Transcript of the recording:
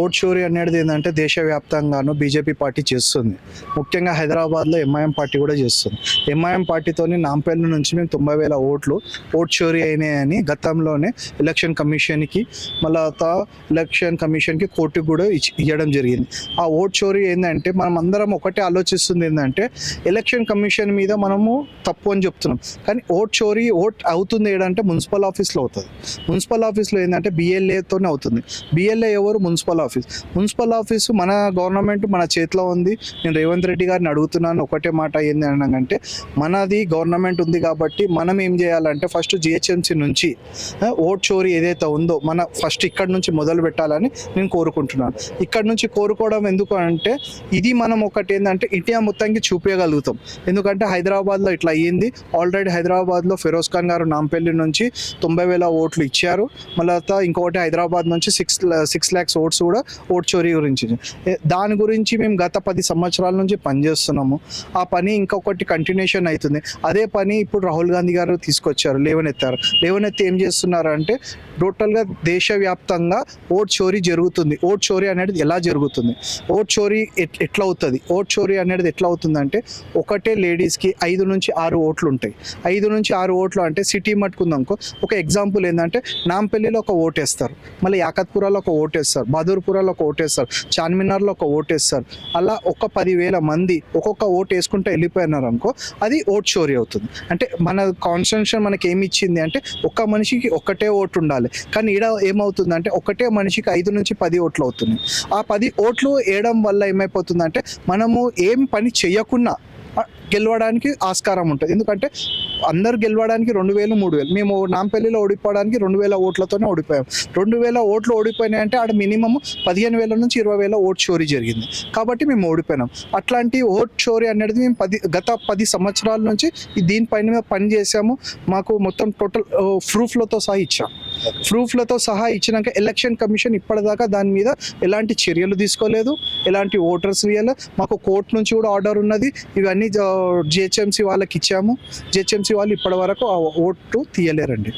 Vote చోరీ అనేది ఏంటంటే దేశవ్యాప్తంగాను బీజేపీ పార్టీ చేస్తుంది. ముఖ్యంగా హైదరాబాద్లో ఎంఐఎం పార్టీ కూడా చేస్తుంది. ఎంఐఎం పార్టీతోని నాంపల్లి నుంచి మేము 90,000 ఓట్లు ఓట్ చోరీ అయినాయని గతంలోనే ఎలక్షన్ కమిషన్కి కోర్టుకు కూడా ఇవ్వడం జరిగింది. ఆ ఓట్ చోరీ ఏంటంటే మనం అందరం ఒకటే ఆలోచిస్తుంది ఏంటంటే ఎలక్షన్ కమిషన్ మీద మనము తప్పు అని చెప్తున్నాం, కానీ ఓట్ చోరీ అవుతుంది ఏంటంటే మున్సిపల్ ఆఫీస్లో అవుతుంది. మున్సిపల్ ఆఫీస్లో ఏంటంటే బిఎల్ఏతోనే అవుతుంది. బిఎల్ఏ ఎవరు? మున్సిపల్ ఆఫీసు మన గవర్నమెంట్ మన చేతిలో ఉంది. నేను రేవంత్ రెడ్డి గారిని అడుగుతున్నాను ఒకటే మాట ఏంది అనగానంటే, మనది గవర్నమెంట్ ఉంది కాబట్టి మనం ఏం చేయాలంటే ఫస్ట్ జిహెచ్ఎంసీ నుంచి ఓట్ చోరీ ఏదైతే ఉందో మన ఫస్ట్ ఇక్కడ నుంచి మొదలు పెట్టాలని నేను కోరుకుంటున్నాను. ఇక్కడ నుంచి కోరుకోవడం ఎందుకు అంటే ఇది మనం ఒకటి ఏంటంటే ఇండియా మొత్తానికి చూపించగలుగుతాం. ఎందుకంటే హైదరాబాద్లో ఇట్లా అయ్యింది. ఆల్రెడీ హైదరాబాద్లో ఫిరోజ్ ఖాన్ గారు నాంపల్లి నుంచి 90,000 ఓట్లు ఇచ్చారు. మళ్ళీ ఇంకొకటి హైదరాబాద్ నుంచి 6 lakhs ఓట్స్ కూడా ఓట్ చోరీ గురించి. దాని గురించి మేము గత 10 సంవత్సరాల నుంచి పనిచేస్తున్నాము. ఆ పని ఇంకొకటి కంటిన్యూషన్ అవుతుంది. అదే పని ఇప్పుడు రాహుల్ గాంధీ గారు తీసుకొచ్చారు, లేవనెత్తి ఏం చేస్తున్నారు అంటే టోటల్గా దేశవ్యాప్తంగా ఓట్ చోరీ జరుగుతుంది. ఓట్ చోరీ అనేది ఎలా జరుగుతుంది, ఓట్ చోరీ ఎట్లా అవుతుంది, ఓట్ చోరీ అనేది ఎట్లా అవుతుందంటే ఒకటే లేడీస్కి 5 నుంచి 6 ఓట్లు ఉంటాయి. 5 నుంచి 6 ఓట్లు అంటే సిటీ మట్టుకుందనుకో, ఒక ఎగ్జాంపుల్ ఏంటంటే నాంపల్లిలో ఒక ఓటు వేస్తారు, మళ్ళీ యాకత్పురాలో ఒక ఓటు వేస్తారు, బహదూర్పురాలో ఒక ఓటు వేస్తారు, చార్మినార్లో ఒక ఓటు వేస్తారు. అలా ఒక 10,000 మంది ఒక్కొక్క ఓటు వేసుకుంటూ వెళ్ళిపోయినారు అనుకో, అది ఓట్ చోరీ అవుతుంది. అంటే మన కాన్స్టిట్యూషన్ మనకి ఏమి ఇచ్చింది అంటే ఒక్క మనిషికి ఒక్కటే ఓటు ఉండాలి. కానీ ఈడ ఏమవుతుందంటే ఒకటే మనిషికి 5 నుంచి 10 ఓట్లు అవుతున్నాయి. ఆ 10 ఓట్లు వేయడం వల్ల ఏమైపోతుందంటే మనము ఏం పని చేయకుండా గెలవడానికి ఆస్కారం ఉంటుంది. ఎందుకంటే అందరు గెలవడానికి 2,000, 3,000, మేము నాంపల్లిలో ఓడిపోవడానికి 2,000 ఓట్లతోనే ఓడిపోయాం. 2,000 ఓట్లు ఓడిపోయినాయంటే ఆడ మినిమం 15,000 నుంచి 20,000 ఓట్ చోరీ జరిగింది. కాబట్టి మేము ఓడిపోయినాం. అట్లాంటి ఓట్ చోరీ అనేది మేము గత 10 సంవత్సరాల నుంచి దీనిపైన మేము పని చేసాము. మాకు మొత్తం టోటల్ ప్రూఫ్లతో సహా ఇచ్చినాక ఎలక్షన్ కమిషన్ ఇప్పటిదాకా దాని మీద ఎలాంటి చర్యలు తీసుకోలేదు, ఎలాంటి ఓటర్స్ ఇవ్వలేదు. మాకు కోర్టు నుంచి కూడా ఆర్డర్ ఉన్నది. ఇవన్నీ జిహెచ్ఎంసీ వాళ్ళకి ఇచ్చాము. జిహెచ్ఎంసీ వాళ్ళు ఇప్పటి వరకు ఆ ఓటు తీయలేరండి.